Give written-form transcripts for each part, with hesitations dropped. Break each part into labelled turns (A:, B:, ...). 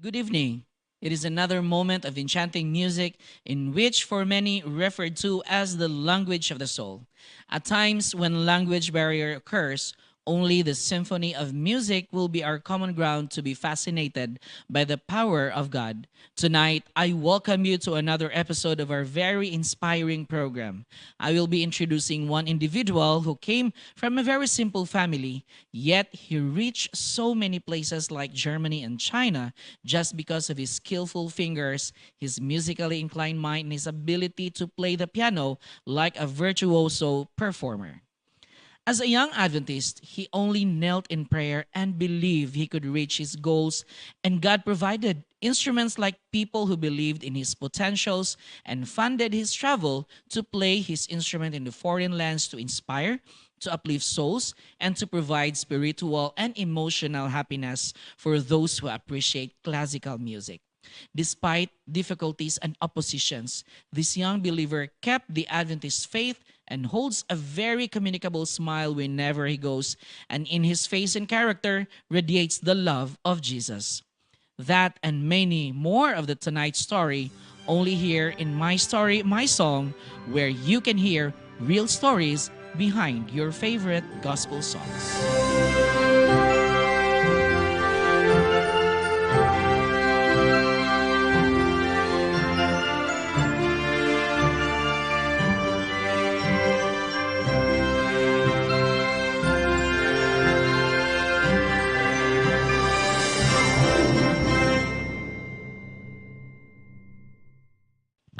A: Good evening. It is another moment of enchanting music in which for many referred to as the language of the soul. At times when language barrier occurs, only the symphony of music will be our common ground to be fascinated by the power of God. Tonight, I welcome you to another episode of our very inspiring program. I will be introducing one individual who came from a very simple family, yet he reached so many places like Germany and China just because of his skillful fingers, his musically inclined mind, and his ability to play the piano like a virtuoso performer. As a young Adventist, he only knelt in prayer and believed he could reach his goals, and God provided instruments like people who believed in his potentials and funded his travel to play his instrument in the foreign lands to inspire, to uplift souls, and to provide spiritual and emotional happiness for those who appreciate classical music. Despite difficulties and oppositions, this young believer kept the Adventist faith and holds a very communicable smile whenever he goes, and in his face and character radiates the love of Jesus. That and many more of the tonight's story only here in My Story, My Song, where you can hear real stories behind your favorite gospel songs.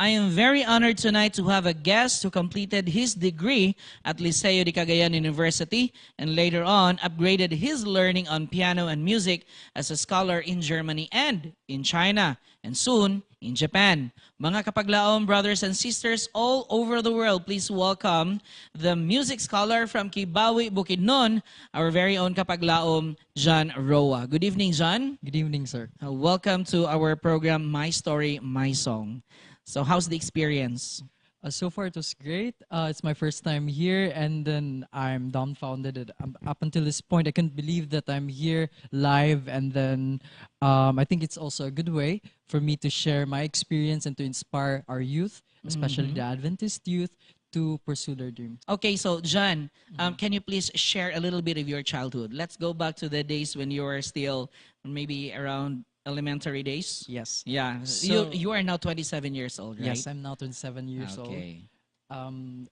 A: I am very honored tonight to have a guest who completed his degree at Liceo de Cagayan University and later on upgraded his learning on piano and music as a scholar in Germany and in China and soon in Japan. Mga kapaglaom brothers and sisters all over the world, please welcome the music scholar from Kibawi, Bukidnon, our very own kapaglaom, John Roa. Good evening, John.
B: Good evening, sir.
A: Welcome to our program, My Story, My Song. So how's the experience?
B: So far, it was great. It's my first time here, and then I'm dumbfounded. Up until this point, I couldn't believe that I'm here live, and then I think it's also a good way for me to share my experience and to inspire our youth, especially the Adventist youth, to pursue their dreams.
A: Okay, so John, can you please share a little bit of your childhood? Let's go back to the days when you were still maybe around elementary days.
B: Yes.
A: Yeah.
B: So-
A: You are now 27 years old, right?
B: Yes, I'm now 27 years old.
A: Okay.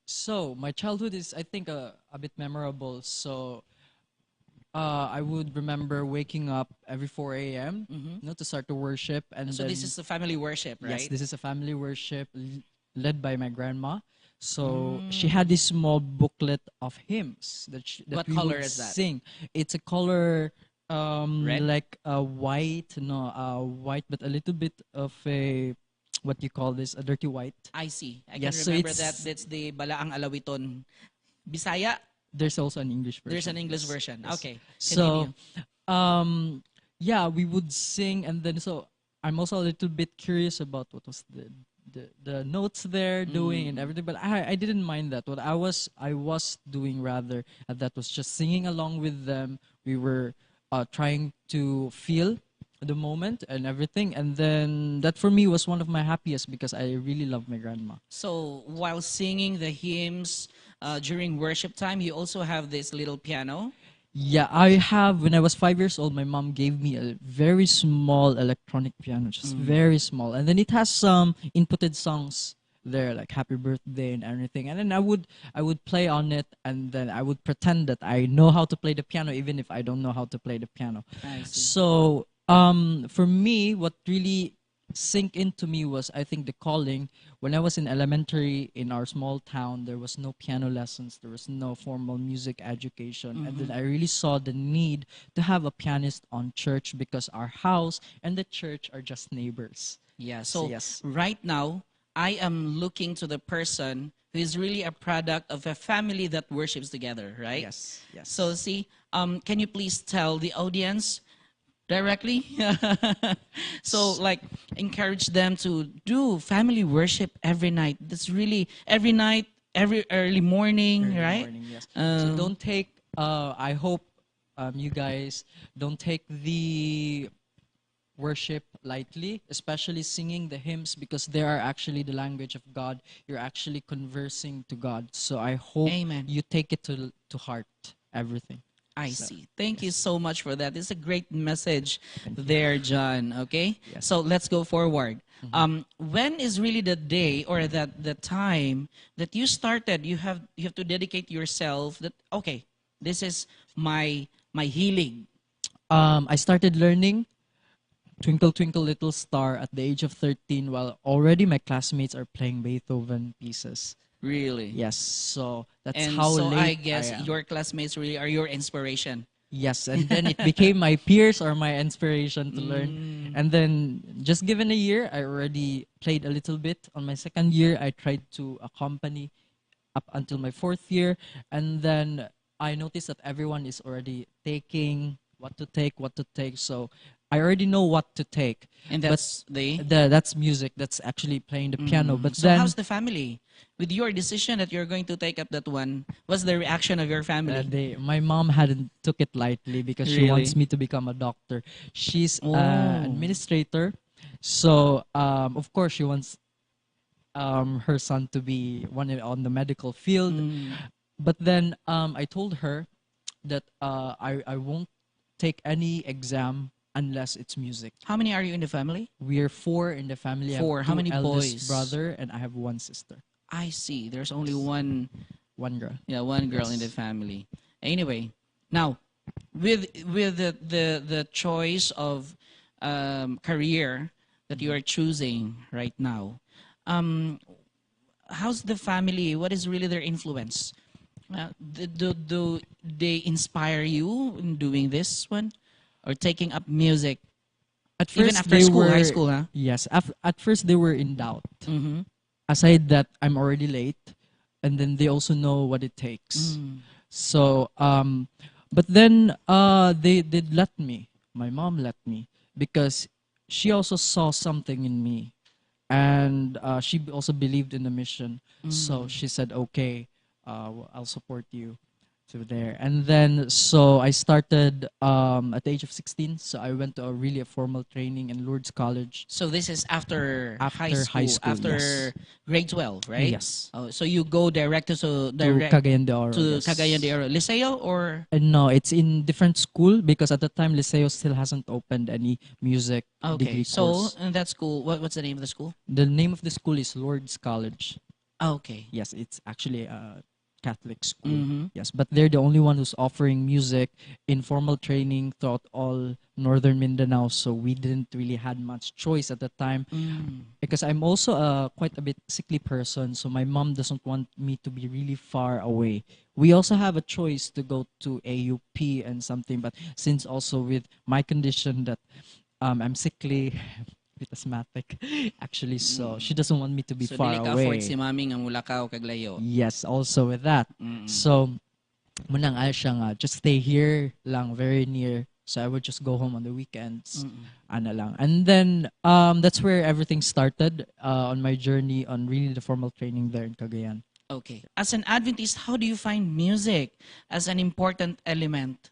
B: So my childhood is, I think, a bit memorable. So I would remember waking up every 4 a.m. To start to worship, and
A: So
B: then,
A: this is the family worship, right?
B: yes, this is a family worship led by my grandma. So she had this small booklet of hymns that
A: What
B: we
A: color
B: would
A: is that?
B: sing. It's a color
A: Red?
B: like white, no, white, but a little bit of a what you call this, a dirty white.
A: I see. I
B: Yes,
A: can
B: so
A: remember
B: it's-
A: that. That's the Balaang Alawiton. Bisaya,
B: There's also an English version.
A: there's an English
B: yes,
A: version.
B: yes.
A: Okay.
B: So,
A: Continue.
B: yeah, we would sing, and then so I'm also a little bit curious about what was the notes they're doing and everything, but I didn't mind that. What I was doing rather that was just singing along with them. We were trying to feel the moment and everything, and then that for me was one of my happiest because I really love my grandma.
A: So while singing the hymns during worship time, you also have this little piano.
B: Yeah, I have. When I was 5 years old, my mom gave me a very small electronic piano, just very small, and then it has some inputted songs there, like "Happy Birthday" and everything. And then I would play on it, and then I would pretend that I know how to play the piano, even if I don't know how to play the piano.
A: I see.
B: So, for me, what really sink into me was, I think, the calling. When I was in elementary in our small town, there was no piano lessons, there was no formal music education, and then I really saw the need to have a pianist on church because our house and the church are just neighbors.
A: Yeah. So
B: Yes.
A: right now, I am looking to the person who is really a product of a family that worships together, right?
B: Yes. Yes.
A: So see, can you please tell the audience directly? So like encourage them to do family worship every night. That's really every night, every early morning,
B: Early
A: right?
B: morning, yes. So don't take. I hope you guys don't take the worship lightly, especially singing the hymns, because they are actually the language of God. You're actually conversing to God. So I hope
A: Amen.
B: you take it to heart, everything.
A: I
B: So,
A: see. Thank you
B: yes.
A: so much for that. It's a great message
B: Thank you.
A: there, John. Okay,
B: Yes.
A: so let's go forward.
B: Mhm.
A: When is really the day or that the time that you started? You have to dedicate yourself. That okay, this is my healing.
B: I started learning Twinkle Twinkle Little Star at the age of 13, while already my classmates are playing Beethoven pieces.
A: Really.
B: Yes, so that's
A: And
B: how
A: so I
B: late I
A: guess
B: am.
A: your classmates really are your inspiration.
B: Yes, and then it became my peers or my inspiration to learn.
A: Mm,
B: And then, just given a year, I already played a little bit. On my second year, I tried to accompany up until my fourth year. And then I noticed that everyone is already taking what to take. So I already know what to take.
A: and
B: But
A: that's the
B: that's music. That's actually playing the piano. But
A: So how's
B: then
A: the family with your decision that you're going to take up that one? What's the reaction of your family?
B: my mom hadn't took it lightly because she wants
A: Really?
B: me to become a doctor. She's an
A: Oh.
B: administrator, so of course she wants her son to be on the medical field.
A: Mm.
B: But then I told her that I won't take any exam unless it's music.
A: How many are you in the family?
B: We're four in the family. I have
A: Four. How
B: two
A: many
B: eldest
A: boys?
B: brother and I have one sister.
A: I see. There's only
B: Yes.
A: one,
B: One girl.
A: yeah, one girl in the
B: Yes.
A: family. Anyway, now with the choice of career that you are choosing right now, um, how's the family? What is really their influence? Do they inspire you in doing this one or taking up music
B: At
A: even
B: first
A: after
B: they
A: school, high
B: were
A: school, huh?
B: yes. At first they were in doubt.
A: Mm-hmm.
B: Aside that I'm already late, and then they also know what it takes.
A: Mm.
B: So but then they did let me. My mom let me because she also saw something in me, and she also believed in the mission. So
A: Mm.
B: she said, "Okay, I'll support you." To there, and then so I started at the age of 16. So I went to a really a formal training in Lourdes College
A: So this is after
B: after high school.
A: after
B: Yes,
A: grade 12, right?
B: yes,
A: Oh, so you go direct to
B: to
A: direct
B: Cagayan de Oro.
A: to Cagayan de
B: Yes.
A: Oro Liceo or
B: No, it's in different school because at the time Liceo still hasn't opened any music
A: okay.
B: degree
A: So
B: course.
A: in that school, what's the name of the school?
B: The name of the school is Lourdes College.
A: Okay.
B: Yes, it's actually a Catholic school.
A: Mm-hmm.
B: Yes, but they're the only one who's offering music informal training throughout all northern Mindanao. So we didn't really had much choice at the time
A: Mm.
B: because I'm also a quite a bit sickly person. So my mom doesn't want me to be really far away. We also have a choice to go to AUP and something, but since also with my condition that I'm sickly, bit asthmatic actually, so she doesn't want me to be
A: So
B: far
A: dili ka afford si
B: away.
A: mami nga mulakaw kag layo.
B: Yes, also with that.
A: Mm.
B: So munang ay siya nga, just stay here lang, very near. So I would just go home on the weekends.
A: Mm.
B: Ana lang. And then that's where everything started on my journey on really the formal training there in Cagayan.
A: Okay. As an Adventist, how do you find music as an important element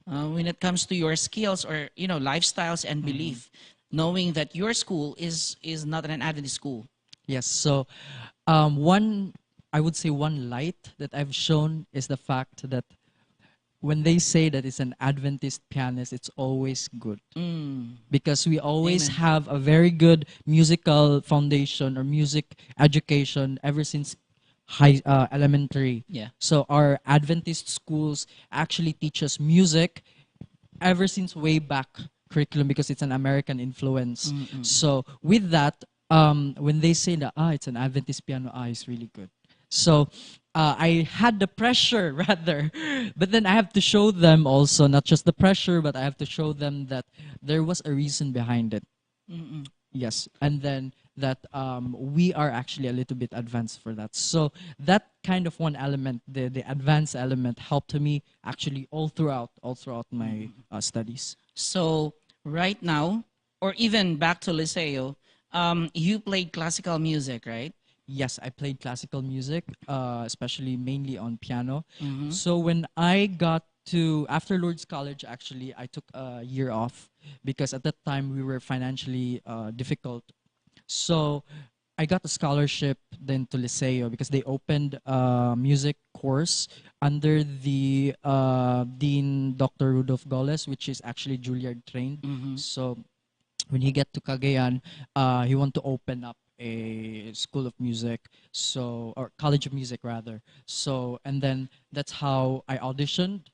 A: when it comes to your skills or lifestyles and belief, knowing that your school is not an Adventist school?
B: Yes. So one, I would say one light that I've shown is the fact that when they say that it's an Adventist pianist, it's always good.
A: Mm.
B: Because we always
A: Amen.
B: have a very good musical foundation or music education ever since high elementary.
A: Yeah.
B: So our Adventist schools actually teach us music ever since way back curriculum because it's an American influence.
A: Mm-mm.
B: So with that, when they say that it's an Adventist piano, it's really good. So I had the pressure rather, but then I have to show them also not just the pressure, but I have to show them that there was a reason behind it.
A: Mm-mm.
B: Yes, and then that we are actually a little bit advanced for that. So that kind of one element, the advanced element, helped me actually all throughout my studies.
A: So right now, or even back to Liceo, you played classical music, right?
B: Yes, I played classical music, especially mainly on piano.
A: Mm-hmm.
B: So when I got to after Lourdes College. Actually, I took a year off because at that time we were financially difficult. So I got a scholarship then to Liceo because they opened a music course under the Dean Dr. Rudolph Goles, which is actually Juilliard trained.
A: Mm-hmm.
B: So when he get to Cagayan, he want to open up a school of music, so or college of music rather. So and then that's how I auditioned,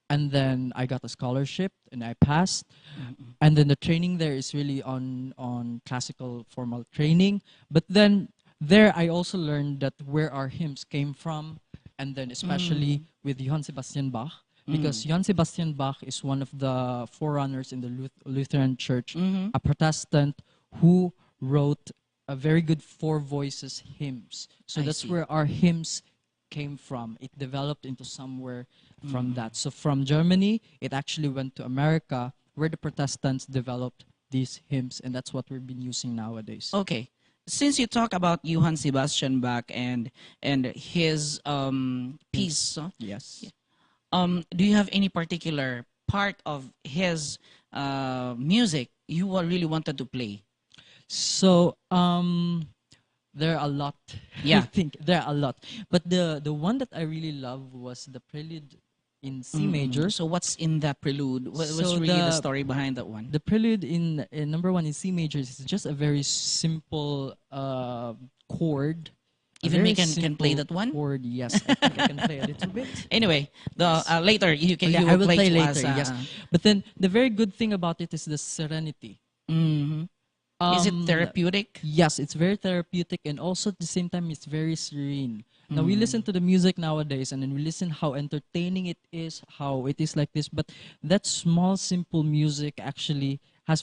B: and then I got a scholarship and I passed.
A: Mm-hmm.
B: And then the training there is really on classical formal training. But then there I also learned that where our hymns came from, and then especially
A: Mm.
B: with Johann Sebastian Bach, because
A: Mm.
B: Johann Sebastian Bach is one of the forerunners in the Lutheran Church,
A: Mm-hmm.
B: a Protestant who wrote a very good four voices hymns. So
A: I
B: that's
A: see.
B: where our hymns came from. It developed into somewhere from
A: Mm.
B: that. So from Germany, it actually went to America, where the Protestants developed these hymns, and that's what we've been using nowadays.
A: Okay. Since you talk about Johann Sebastian Bach and his
B: Hymns.
A: piece,
B: Yes.
A: do you have any particular part of his music you really wanted to play?
B: So there are a lot. I
A: Yeah.
B: think there are a lot, but the one that I really love was the prelude in C
A: Mm-mm.
B: major.
A: So what's in that prelude? What's
B: So
A: really the story behind that one?
B: the prelude in number one in C major is just a very simple chord. A
A: Even me
B: very
A: can play
B: simple
A: that one.
B: chord. Yes, I think I can play a little bit.
A: Anyway, the
B: Yes.
A: later you can
B: Oh, yeah,
A: you
B: I
A: will
B: will
A: play
B: play
A: to
B: later.
A: us.
B: Yes, but then the very good thing about it is the serenity.
A: Mhm. Is it
B: Um,
A: therapeutic?
B: yes, it's very therapeutic, and also at the same time, it's very serene. Now we listen
A: Mm.
B: to the music nowadays, and then we listen how entertaining it is, how it is like this. But that small, simple music actually has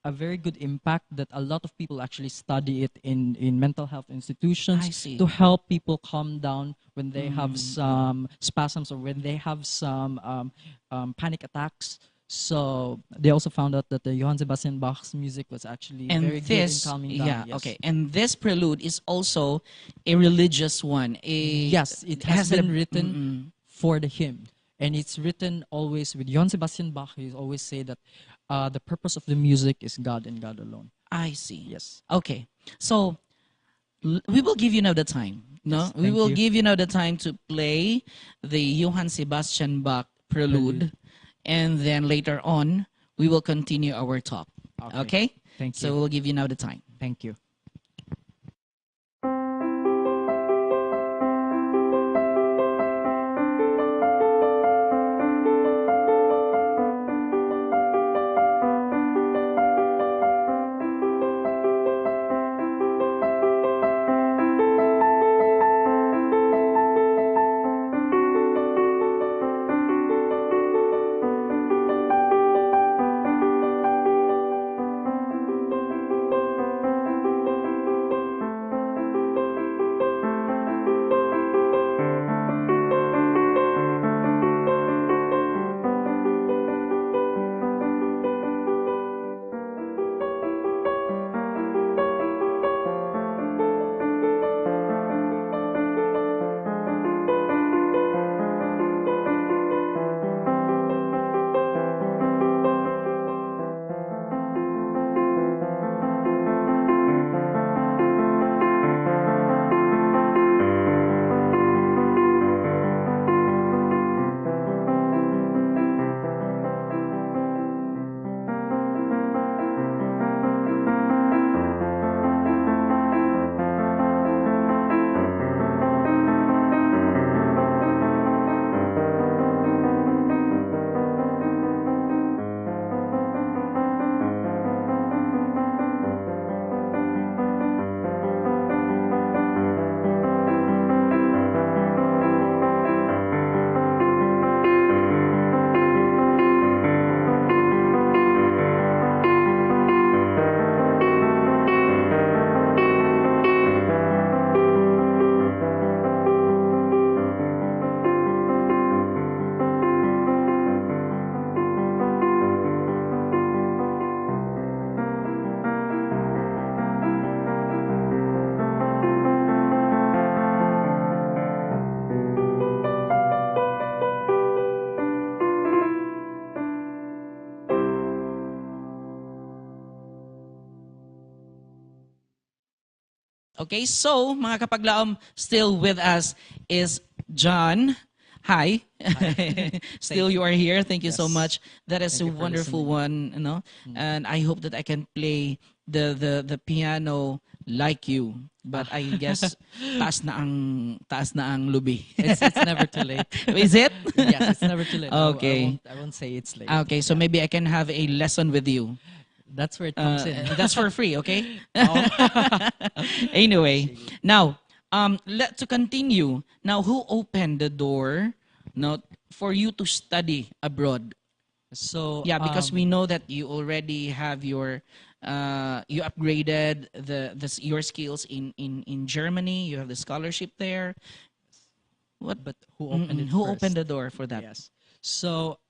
B: a very good impact that a lot of people actually study it in mental health
A: I
B: institutions
A: see.
B: to help people calm down when they have
A: Mm.
B: some spasms or when they have some panic attacks. So they also found out that the Johann Sebastian Bach's music was actually
A: And
B: very good in
A: this,
B: calming down.
A: yeah,
B: Yes.
A: okay. And this prelude is also a religious one.
B: Yes, it has
A: Has it a
B: been written
A: mm-mm.
B: for the hymn. And it's written always with Johann Sebastian Bach. He always say that the purpose of the music is God and God alone.
A: I see.
B: Yes.
A: Okay. So we will give you now the time. No,
B: Yes.
A: we
B: Thank
A: will
B: you.
A: give you now the time to play the Johann Sebastian Bach
B: Prelude.
A: prelude, and then later on we will continue our talk.
B: Okay.
A: Okay,
B: Thank
A: so
B: you.
A: we'll give you now the time.
B: Thank you.
A: Okay, so mga kapaglaom, still with us is John. Hi. Still
B: Thank
A: you
B: you.
A: are here. Thank you so
B: Yes.
A: much. That is
B: Thank
A: a
B: you for
A: wonderful
B: listening.
A: one, And I hope that I can play the piano like you. But
B: Ah.
A: I guess taas na ang lubi.
B: It's never too late.
A: Is it?
B: Yes, it's never too late.
A: Okay.
B: I won't say it's late.
A: Okay, so
B: Yeah.
A: maybe I can have a lesson with you.
B: That's where it comes in.
A: That's for free, okay?
B: Oh.
A: Anyway,
B: Sige.
A: now to continue. Now, who opened the door, for you to study abroad?
B: So
A: Yeah, because we know that you already have you upgraded your skills in Germany. You have the scholarship there. What?
B: but who opened it
A: Who opened
B: first?
A: the door for that?
B: Yes. So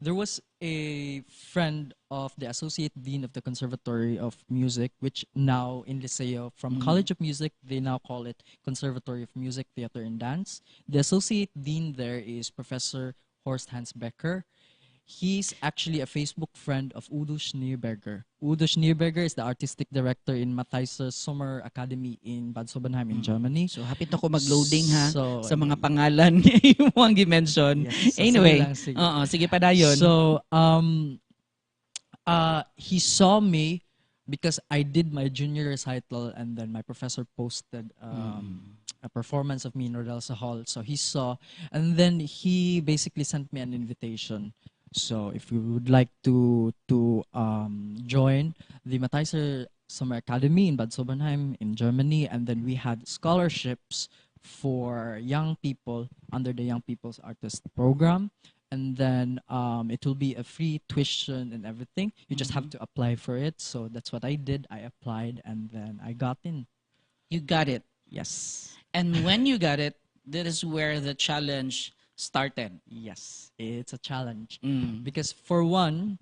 B: there was a friend of the associate dean of the Conservatory of Music, which now in Liceo, from College of Music, they now call it Conservatory of Music, Theater and Dance. The associate dean there is Professor Horst Hans Becker. He's actually a Facebook friend of Udo Schneeberger. Udo Schneeberger is the artistic director in Matthias Sommer Academy in Bad Sobenheim in Germany.
A: So, hapit ako mag-loading ha
B: So,
A: sa mga pangalan yung mga gimension.
B: Yes, so sige
A: Anyway,
B: lang, sige.
A: sige pa dayon.
B: So he saw me because I did my junior recital and then my professor posted a performance of me in Rodelsa Hall. So he saw, and then he basically sent me an invitation. So if you would like to join the Matthias Summer Academy in Bad Sobenheim in Germany, and then we had scholarships for young people under the Young People's Artist Program. And then it will be a free tuition and everything. You just have to apply for it. So that's what I did. I applied and then I got in.
A: You got it.
B: Yes.
A: And when you got it, that is where the challenge started.
B: Yes. It's a challenge.
A: Mm.
B: Because for one,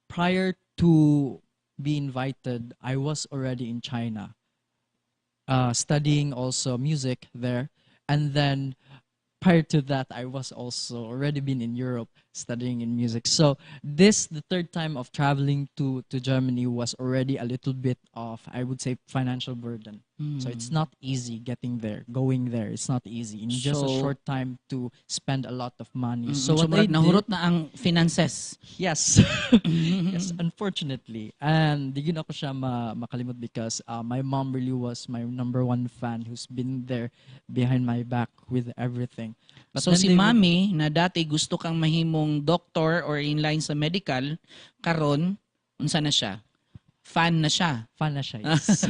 B: prior to be invited, I was already in China, studying also music there. And then prior to that, I was also already been in Europe studying in music. So the third time of traveling to Germany was already a little bit of, I would say, financial burden. So it's not easy getting there, going there. It's not easy in just a
A: So-
B: short time to spend a lot of money.
A: So,
B: So what I
A: murag nahurot
B: did,
A: na ang finances.
B: yes, yes, unfortunately, and di yun ako siya makalimot because my mom really was my number one fan who's been there behind my back with everything. But
A: So
B: then
A: si
B: they would-
A: Mami na dati gusto kang mahimong doctor or in line sa medical, karon unsa na siya? Fan na siya.
B: fan na siya, yes.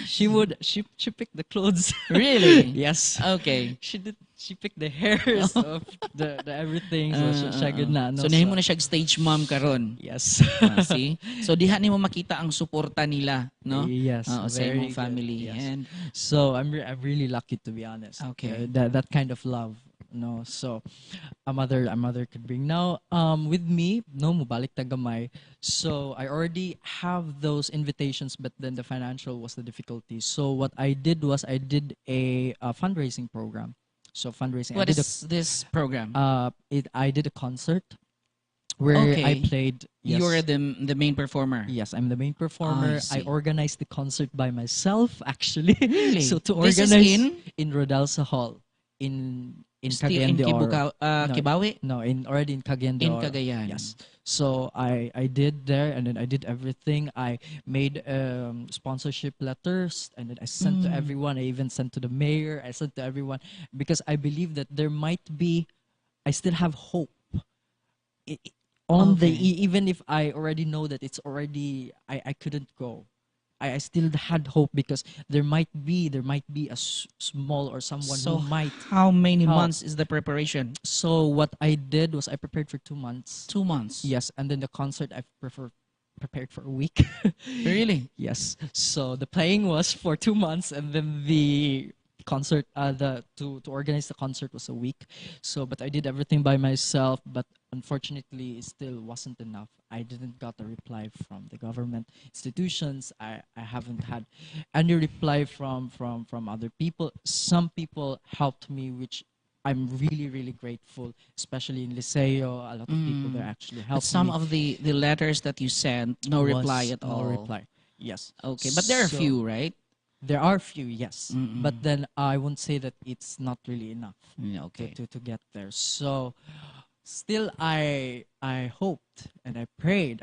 B: she picked the clothes.
A: Really?
B: Yes.
A: Okay.
B: She picked the hairs of the everything. So siya good na. No?
A: So nahimo na siya stage mom karon.
B: Yes.
A: See? So diha nimo makita ang suporta nila, no?
B: Yes.
A: Oo, sa
B: very
A: imong
B: good,
A: family.
B: yes.
A: And
B: So I'm really lucky, to be honest.
A: Okay.
B: That kind of love. No, so a mother could bring. Now with me, no, mubalik ta gamay. So I already have those invitations, but then the financial was the difficulty. So what I did was I did a fundraising program. So fundraising.
A: what
B: I did
A: is this program?
B: I did a concert where I
A: Okay.
B: played. Yes.
A: You're the main performer.
B: Yes, I'm the main performer.
A: I see.
B: I organized the concert by myself, actually.
A: Really?
B: So to
A: This is
B: organize
A: in?
B: Rodelsa Hall in
A: Still
B: Cagayan
A: in
B: de Oro. No,
A: Kibawe?
B: No, already in Cagayan de
A: In
B: Oro.
A: Cagayan.
B: Yes. So I did there, and then I did everything. I made sponsorship letters, and then I sent to everyone. I even sent to the mayor. I sent to everyone because I believe that there might be. I still have hope. On the
A: Okay.
B: even if I already know that it's already I couldn't go. I still had hope because there might be a small or someone
A: So
B: who might.
A: how many
B: help.
A: months is the preparation?
B: So what I did was I prepared for 2 months.
A: 2 months.
B: Yes, and then the concert prepared for a week.
A: Really?
B: Yes. So the playing was for 2 months, and then the concert, to organize the concert was a week. So, but I did everything by myself. But unfortunately, it still wasn't enough. I didn't got a reply from the government institutions. I haven't had any reply from other people. Some people helped me, which I'm really, really grateful, especially in Liceo. A lot of people there actually
A: But
B: helped
A: some
B: me.
A: of the letters that you sent, no reply at all.
B: No reply. Yes.
A: Okay, but there are
B: So
A: few, right?
B: there are few, yes, but
A: Mm-mm.
B: then I won't say that it's not really enough
A: Yeah, okay.
B: to get there. So still, I hoped and I prayed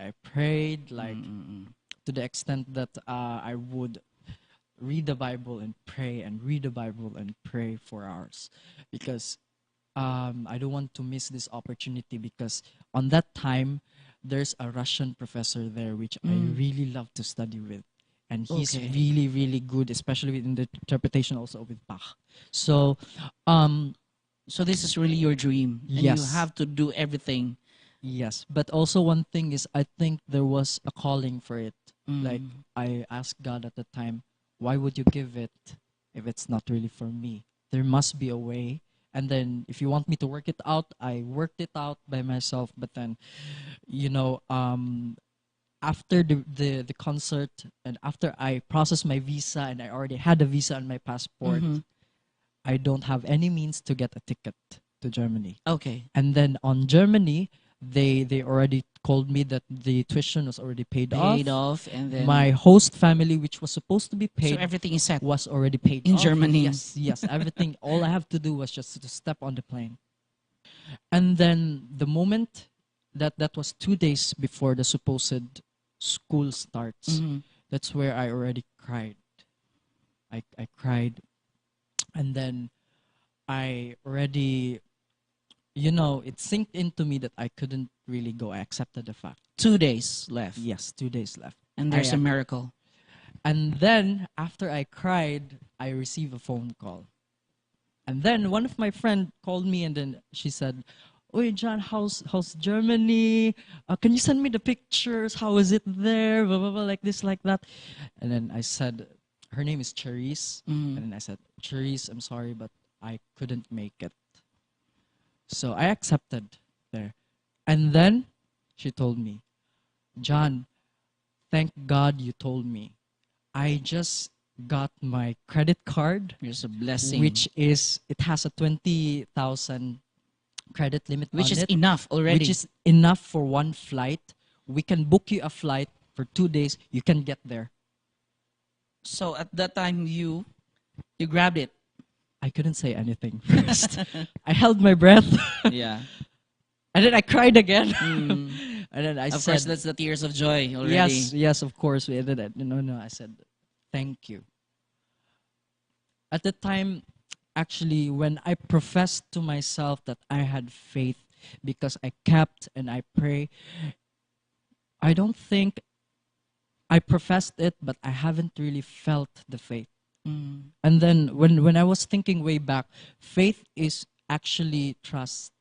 B: like
A: Mm-mm.
B: to the extent that I would read the Bible and pray and read the Bible and pray for hours, because I don't want to miss this opportunity, because on that time there's a Russian professor there which I
A: Mm.
B: really love to study with, and he's
A: Okay.
B: really really good, especially in the interpretation also with Bach. So um
A: So this is really your dream, and you
B: yes,
A: have to do everything.
B: yes, but also one thing is I think there was a calling for it. Like,
A: Mm.
B: I asked God at the time, why would you give it if it's not really for me? There must be a way. And then if you want me to work it out, I worked it out by myself. But then, you know, after the concert, and after I processed my visa and I already had a visa on my passport,
A: Mm-hmm.
B: I don't have any means to get a ticket to Germany.
A: Okay.
B: And then on Germany, they already called me that the tuition was already paid
A: Paid
B: off.
A: off, and
B: My
A: then
B: host family, which was supposed to be
A: so
B: paid,
A: everything is set
B: was already paid
A: in
B: off.
A: Germany.
B: Yes, yes, everything. All I have to do was just to step on the plane. And then the moment that was 2 days before the supposed school starts,
A: Mm-hmm.
B: that's where I already cried. I cried, and then I already, it sinked into me that I couldn't really go. I accepted the fact.
A: 2 days left,
B: Yes, 2 days left.
A: and
B: I
A: there's a miracle.
B: And then after I cried, I received a phone call. And then one of my friend called me, and then she said, "Oi, John, how's Germany? Can you send me the pictures? How is it there? Blah, blah, blah, like this, like that." And then I said, her name is Charisse.
A: Mm-hmm.
B: And then I said, "Charisse, I'm sorry, but I couldn't make it." So I accepted there. And then she told me, "John, thank God you told me. I just got my credit card,
A: There's a blessing,
B: which is, it has a 20,000 credit limit
A: which
B: on
A: is
B: it,
A: enough
B: which
A: already.
B: is enough for one flight. We can book you a flight for 2 days. You can get there."
A: So at that time, you grabbed it.
B: I couldn't say anything first. I held my breath,
A: Yeah.
B: and then I cried again.
A: Mm.
B: And then I
A: Of course,
B: said,
A: that's the tears of joy
B: yes,
A: already.
B: yes, of course. We did it. No, no. I said, thank you. At the time, actually, when I professed to myself that I had faith, because I kept and I pray, I don't think I professed it, but I haven't really felt the faith.
A: Mm.
B: And then when I was thinking way back, faith is actually trust.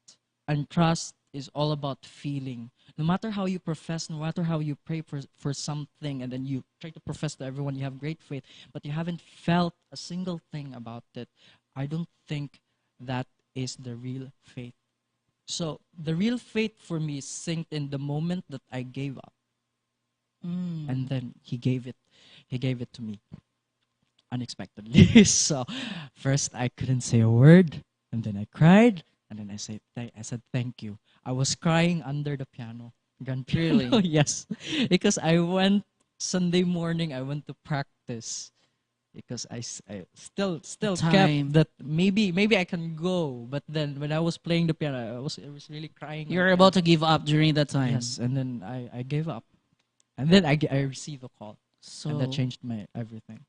B: And trust is all about feeling. No matter how you profess, no matter how you pray for something, and then you try to profess to everyone you have great faith, but you haven't felt a single thing about it, I don't think that is the real faith. So the real faith for me synced in the moment that I gave up. And
A: Mm.
B: then he gave it to me unexpectedly. So first I couldn't say a word, and then I cried, and then I said thank you. I was crying under the piano, grand piano.
A: Really?
B: Yes, because I went Sunday morning. I went to practice because I still kept
A: Time.
B: that maybe I can go. But then when I was playing the piano, I was really crying.
A: You're about to give up during that time.
B: Yes, and then I gave up, and then I received a call, and that
A: So,
B: changed my everything.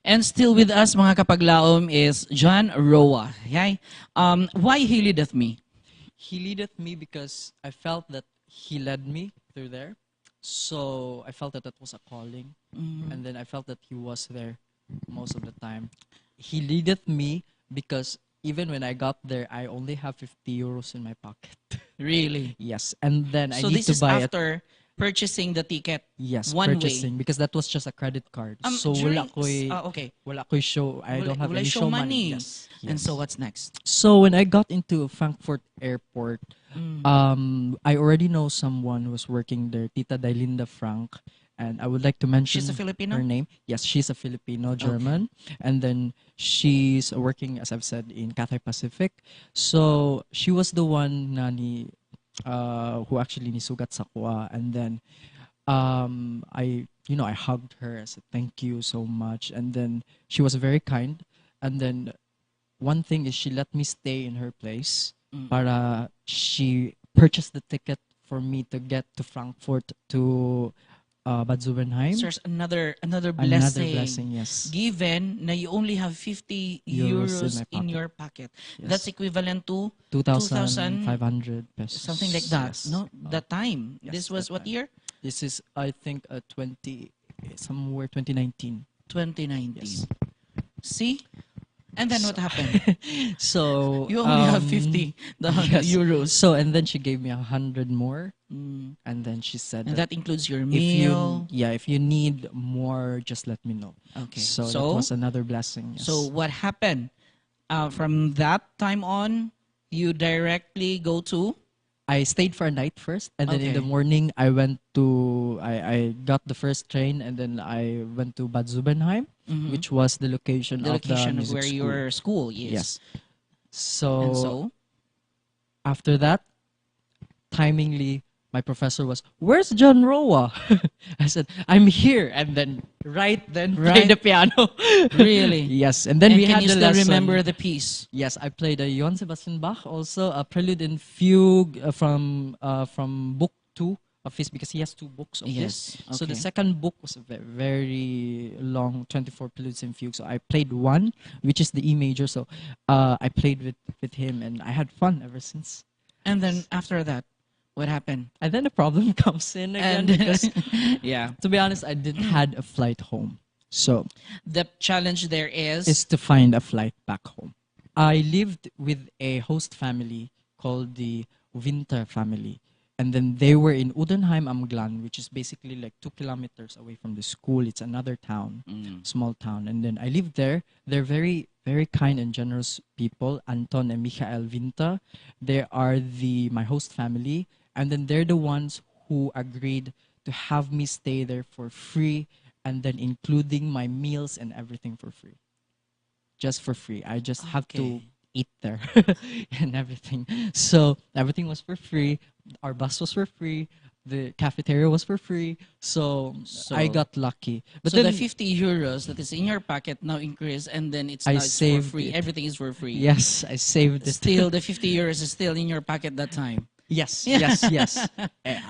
A: And still with us, mga kapaglaom, is John Roa. Okay? Why He Leadeth Me?
B: He leadeth me because I felt that he led me through there. So I felt that that was a calling. And then I felt that he was there most of the time. He leadeth me because even when I got there, I only have 50 euros in my pocket.
A: Really?
B: Yes. And then I
A: So
B: need
A: this
B: to
A: is
B: buy it.
A: after purchasing the ticket
B: Yes,
A: one
B: purchasing
A: way.
B: because that was just a credit card. So
A: Okay.
B: wala ko'y show. I don't have
A: Will I
B: any
A: show
B: show money.
A: money?
B: Yes.
A: And so
B: Yes.
A: what's next?
B: So when I got into Frankfurt Airport,
A: Mm.
B: I already know someone who was working there, Tita Dailinda Frank, and I would like to mention
A: She's a Filipino?
B: her name. Yes, she's a Filipino German, and then she's working, as I've said, in Cathay Pacific. So she was the one who actually nisugat sa kuha, and then I hugged her. I said thank you so much, and then she was very kind, and then one thing is she let me stay in her place para she purchased the ticket for me to get to Frankfurt to Bad
A: So
B: Zubenheim.
A: there's another
B: Another
A: blessing.
B: blessing, yes.
A: Given na you only have 50
B: Euros in
A: euros
B: my
A: in
B: pocket.
A: your pocket.
B: Yes.
A: That's equivalent to
B: 2,500 pesos.
A: something like that.
B: Yes.
A: No, that time.
B: Yes,
A: This was
B: that
A: what
B: time.
A: year?
B: This is, I think, 2019.
A: 2019.
B: Yes.
A: See? And then what happened?
B: So
A: You only have 50
B: yes.
A: euros.
B: So and then she gave me 100 more,
A: Mm.
B: and then she said
A: And that includes your
B: if
A: meal.
B: if you need more, just let me know.
A: Okay.
B: So that was another blessing. Yes.
A: So what happened? From that time on, you directly go to?
B: I stayed for a night first, and then in the
A: Okay.
B: morning I went to I got the first train, and then I went to Bad Zubenheim, which was the location
A: The
B: of
A: location
B: the
A: of
B: music
A: where
B: school.
A: your school is.
B: Yes.
A: And
B: So
A: so?
B: after that, timingly, my professor was, "Where's John Roa?" I said, "I'm here," and then play the piano.
A: Really?
B: Yes, and then
A: And
B: we
A: can
B: had
A: you
B: the
A: still
B: lesson.
A: remember the piece?
B: Yes, I played a Johann Sebastian Bach, also a Prelude and Fugue from book 2 of his, because he has 2 books of
A: Yes,
B: his. So the
A: okay.
B: second book was a very long 24 Preludes and Fugues. So I played one, which is the E major. So I played with him, and I had fun ever since.
A: And then after that, what happened?
B: And then the problem comes in again,
A: And
B: because
A: yeah,
B: to be honest, I didn't had a flight home. So
A: the challenge there
B: is to find a flight back home. I lived with a host family called the Winter family. And then they were in Udenheim am Glan, which is basically like 2 kilometers away from the school. It's another town, small town. And then I lived there. They're very, very kind and generous people. Anton and Michael Winter. They are my host family. And then they're the ones who agreed to have me stay there for free, and then including my meals and everything for free. Just for free. I just have to
A: Okay.
B: eat there and everything. So everything was for free. Our bus was for free. The cafeteria was for free. So I got lucky. But
A: so
B: then
A: the 50 euros that is in your pocket now increase, and then it's
B: I
A: now it's for
B: saved
A: free.
B: it.
A: Everything is for free.
B: yes, I saved it.
A: Still, the 50 euros is still in your pocket that time.
B: Yes, yes, yes.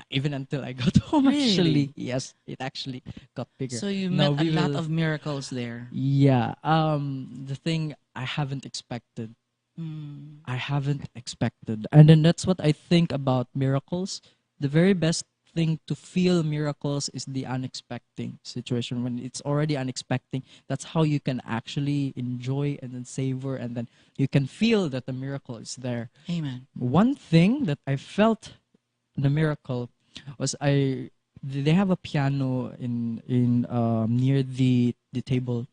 B: Even until I got home,
A: Really?
B: actually. Yes, it actually got bigger.
A: So you
B: No,
A: met a
B: we
A: lot
B: will-
A: of miracles there.
B: Yeah. The thing I haven't expected. I haven't expected. And then that's what I think about miracles. The very best thing to feel miracles is the unexpected situation. When it's already unexpected, that's how you can actually enjoy and then savor, and then you can feel that the miracle is there.
A: Amen.
B: One thing that I felt the miracle was they have a piano in near the table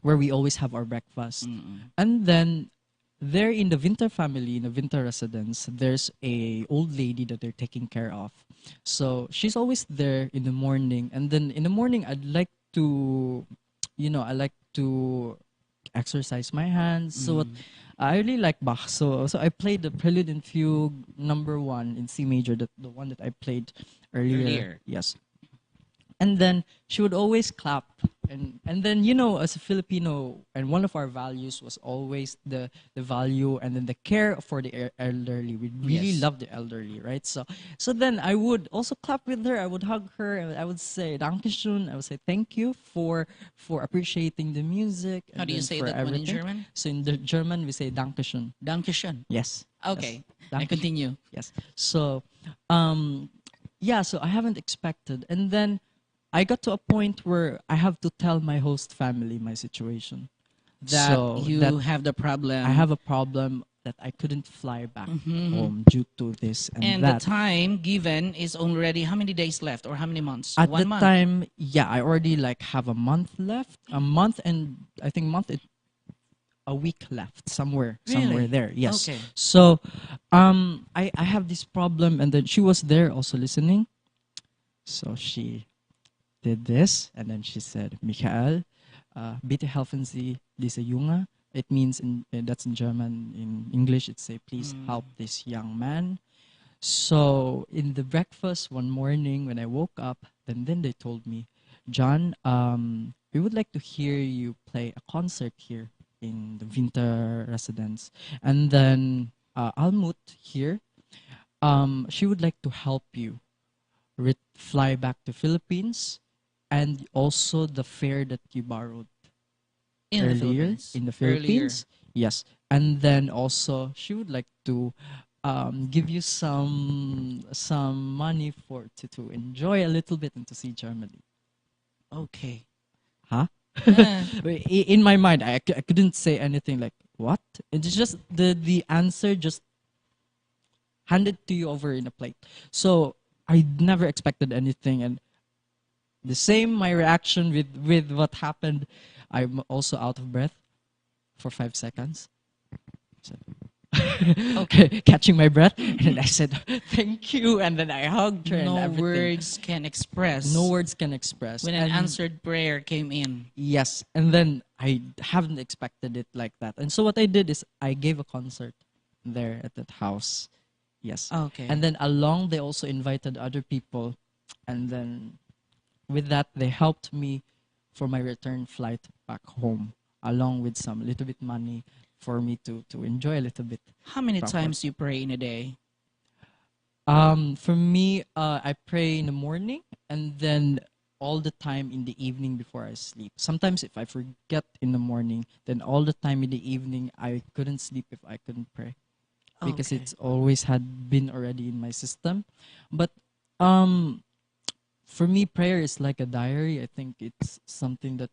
B: where we always have our breakfast. And then there in the Winter family, in the Winter residence, there's a old lady that they're taking care of. So she's always there in the morning. And then in the morning, I'd like to, I like to exercise my hands. So what I really like Bach. So I played the Prelude and Fugue number 1 in C major, the one that I played earlier.
A: Earlier.
B: Yes. And then she would always clap. And then, as a Filipino, and one of our values was always the value and then the care for the elderly. We really
A: Yes.
B: love the elderly, right? So then I would also clap with her. I would hug her, and I would say Dankeschön. I would say thank you for appreciating the music
A: How
B: and
A: do you
B: then
A: say
B: for
A: that one in
B: everything.
A: German?
B: So in the German we say Dankeschön.
A: Dankeschön.
B: Yes.
A: Okay.
B: Yes.
A: I
B: Dankeschön.
A: continue.
B: Yes. So, yeah, so I haven't expected. And then I got to a point where I have to tell my host family my situation.
A: That
B: So that
A: you have the problem.
B: I have a problem that I couldn't fly back home due to this and
A: and the
B: that.
A: time given is already how many days left or how many months?
B: At
A: One
B: the
A: month.
B: time, yeah, I already like have a month left. A month and I think a week left somewhere
A: Really?
B: there. Yes.
A: Okay.
B: So I have this problem, and then she was there also listening. So she did this, and then she said, Michael, bitte helfen Sie diese Junge. It means that's in German. In English, it say, please help this young man. So in the breakfast one morning when I woke up, then they told me, John, we would like to hear you play a concert here in the winter residence. And then Almut here, she would like to help you fly back to Philippines, and also the fare that you borrowed
A: In the
B: earlier
A: Philippines.
B: in the
A: Earlier.
B: Philippines. Yes, and then also she would like to give you some money to enjoy a little bit and to see Germany.
A: Okay.
B: Huh?
A: Uh,
B: In my mind, I couldn't say anything like what. It's just the answer just handed to you over in a plate. So I never expected anything, and the same my reaction with what happened. I'm also out of breath for 5 seconds. So,
A: okay.
B: catching my breath, and then I said thank you, and then I hugged her and
A: No
B: everything.
A: words can express
B: No words can express.
A: when an
B: And
A: answered prayer came in.
B: yes, and then I haven't expected it like that. And so what I did is I gave a concert there at that house. Yes.
A: Okay.
B: And then along they also invited other people, and then with that they helped me for my return flight back home, along with some little bit money for me to enjoy a little bit.
A: How many
B: from
A: times you pray in a day?
B: For me, I pray in the morning and then all the time in the evening before I sleep. Sometimes if I forget in the morning, then all the time in the evening I couldn't sleep if I couldn't pray, because
A: Okay.
B: it's always had been already in my system. But um, for me, prayer is like a diary. I think it's something that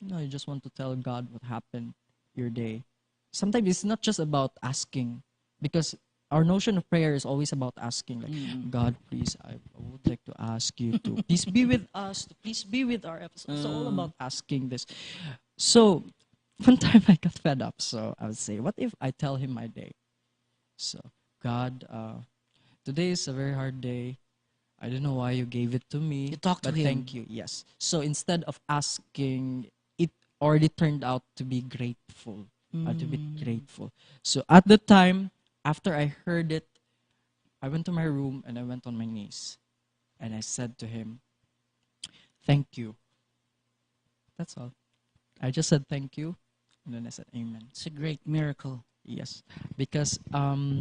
B: you just want to tell God what happened your day. Sometimes it's not just about asking, because our notion of prayer is always about asking, like, God, please, I would like to ask you to please be with us, to please be with our episode. It's all about asking this. So one time I got fed up, so I would say, what if I tell him my day? So, God, today is a very hard day. I don't know why you gave it to me.
A: You talk to
B: but
A: him.
B: thank you. Yes. So instead of asking, it already turned out to be grateful. To be grateful. So at the time, after I heard it, I went to my room and I went on my knees. And I said to him, thank you. That's all. I just said thank you. And then I said amen.
A: It's a great miracle.
B: Yes, because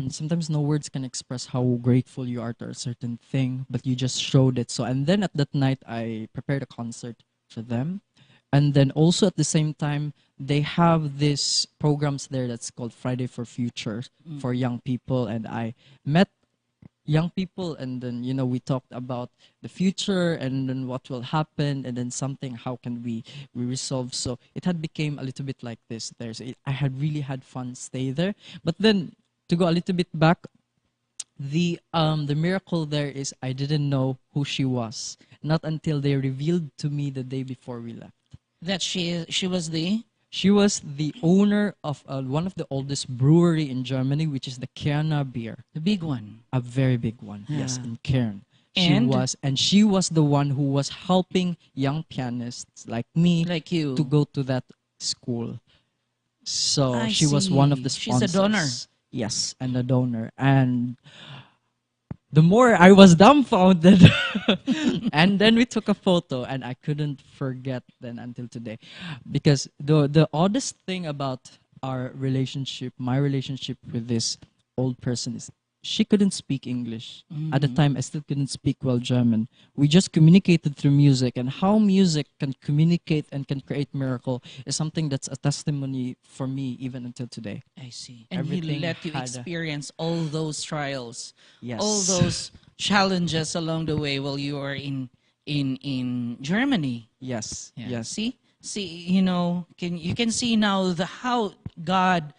B: sometimes no words can express how grateful you are to a certain thing, but you just showed it. So, and then at that night, I prepared a concert for them, and then also at the same time, they have this programs there that's called Friday for Future for young people, and I met young people, and then we talked about the future and then what will happen, and then something how can we resolve. So it had became a little bit like this there. So I had really had fun stay there. But then to go a little bit back, the miracle there is I didn't know who she was, not until they revealed to me the day before we left.
A: That she was the
B: She was the owner of one of the oldest brewery in Germany, which is the Kerner beer.
A: big one.
B: A very big one, yes,
A: Yeah.
B: in Kern.
A: And?
B: She was the one who was helping young pianists like me
A: Like you.
B: to go to that school. So
A: I
B: she was one of the
A: see. She's a
B: sponsors.
A: donor.
B: Yes, and a donor. And the more I was dumbfounded. And then we took a photo, and I couldn't forget then until today. Because the oddest thing about our relationship, my relationship with this old person, is she couldn't speak English. At the time, I still couldn't speak well German. We just communicated through music, and how music can communicate and can create miracle is something that's a testimony for me even until today.
A: I see. And he
B: Everything
A: let you
B: had a-
A: experience all those trials,
B: Yes.
A: all those challenges along the way while you are in Germany.
B: Yes,
A: Yeah.
B: yes,
A: See, you can see now the how God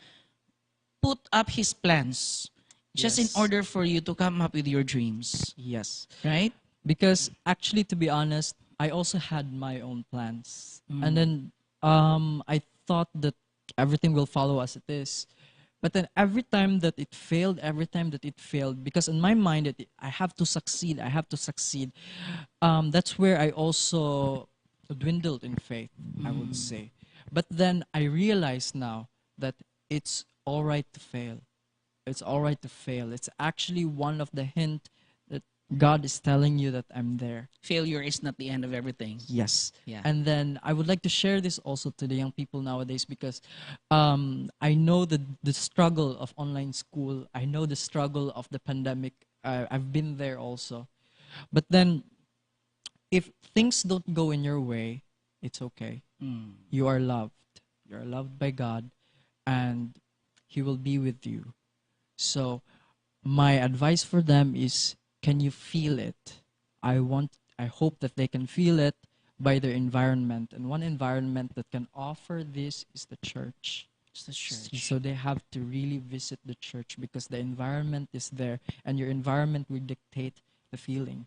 A: put up His plans just in
B: Yes.
A: order for you to come up with your dreams,
B: yes.
A: right?
B: Because actually, to be honest, I also had my own plans, and then I thought that everything will follow as it is. But then every time that it failed, because in my mind that I have to succeed, I have to succeed. That's where I also dwindled in faith, I would say. But then I realize now that it's all right to fail. It's all right to fail. It's actually one of the hint that God is telling you that I'm there.
A: Failure is not the end of everything.
B: Yes.
A: Yeah.
B: And then I would like to share this also to the young people nowadays, because I know the struggle of online school. I know the struggle of the pandemic. I've been there also. But then if things don't go in your way, it's okay. You are loved. You're loved by God, and He will be with you. So my advice for them is, can you feel it? I hope that they can feel it by their environment. And one environment that can offer this is the church.
A: It's the church.
B: So they have to really visit the church, because the environment is there, and your environment will dictate the feeling.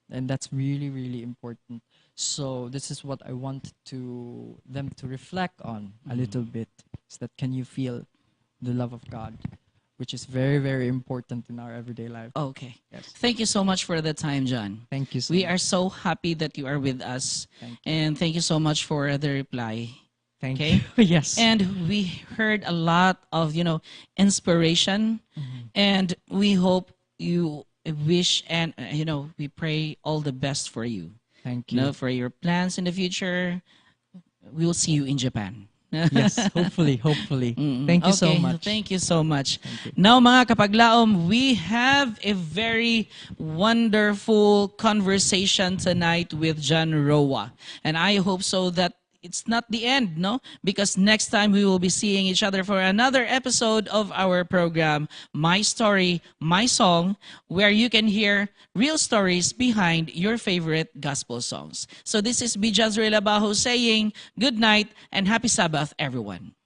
B: And that's really, really important. So this is what I want to them to reflect on a little bit. Is that, can you feel the love of God, which is very, very important in our everyday life.
A: Okay.
B: Yes.
A: Thank you so much for the time, John.
B: Thank you so
A: We
B: much.
A: are so happy that you are with us.
B: Thank
A: And thank you so much for the reply.
B: Thank
A: Okay.
B: you. Yes.
A: And we heard a lot of, inspiration. And we hope you wish and, we pray all the best for you.
B: Thank
A: You
B: you.
A: know, for your plans in the future. We will see you in Japan.
B: Yes, hopefully, hopefully. Thank you so
A: Okay,
B: much.
A: Thank you so much.
B: you.
A: Now, mga kapaglaom, we have a very wonderful conversation tonight with John Roa. And I hope so that it's not the end, no? Because next time we will be seeing each other for another episode of our program, My Story, My Song, where you can hear real stories behind your favorite gospel songs. So this is B. Jazreel Abajo saying good night and happy Sabbath, everyone.